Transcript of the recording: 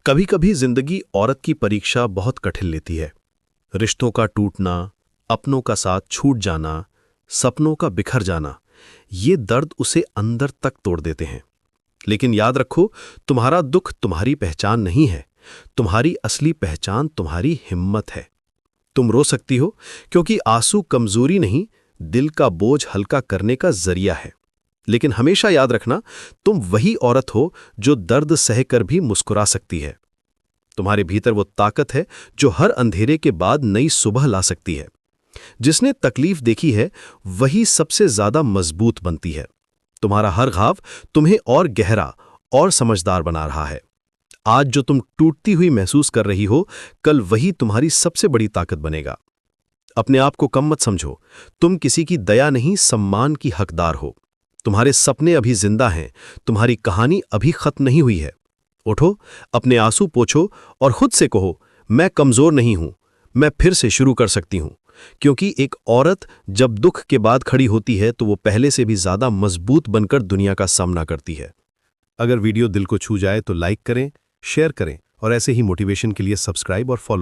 कभी कभी जिंदगी औरत की परीक्षा बहुत कठिन लेती है। रिश्तों का टूटना, अपनों का साथ छूट जाना, सपनों का बिखर जाना, ये दर्द उसे अंदर तक तोड़ देते हैं। लेकिन याद रखो, तुम्हारा दुख तुम्हारी पहचान नहीं है। तुम्हारी असली पहचान तुम्हारी हिम्मत है। तुम रो सकती हो क्योंकि आंसू कमजोरी नहीं, दिल का बोझ हल्का करने का जरिया है। लेकिन हमेशा याद रखना, तुम वही औरत हो जो दर्द सहकर भी मुस्कुरा सकती है। तुम्हारे भीतर वो ताकत है जो हर अंधेरे के बाद नई सुबह ला सकती है। जिसने तकलीफ देखी है वही सबसे ज्यादा मजबूत बनती है। तुम्हारा हर घाव तुम्हें और गहरा और समझदार बना रहा है। आज जो तुम टूटती हुई महसूस कर रही हो, कल वही तुम्हारी सबसे बड़ी ताकत बनेगा। अपने आप को कम मत समझो। तुम किसी की दया नहीं, सम्मान की हकदार हो। तुम्हारे सपने अभी जिंदा हैं। तुम्हारी कहानी अभी खत्म नहीं हुई है। उठो, अपने आंसू पोंछो और खुद से कहो, मैं कमजोर नहीं हूं, मैं फिर से शुरू कर सकती हूं। क्योंकि एक औरत जब दुख के बाद खड़ी होती है तो वो पहले से भी ज्यादा मजबूत बनकर दुनिया का सामना करती है। अगर वीडियो दिल को छू जाए तो लाइक करें, शेयर करें और ऐसे ही मोटिवेशन के लिए सब्सक्राइब और फॉलो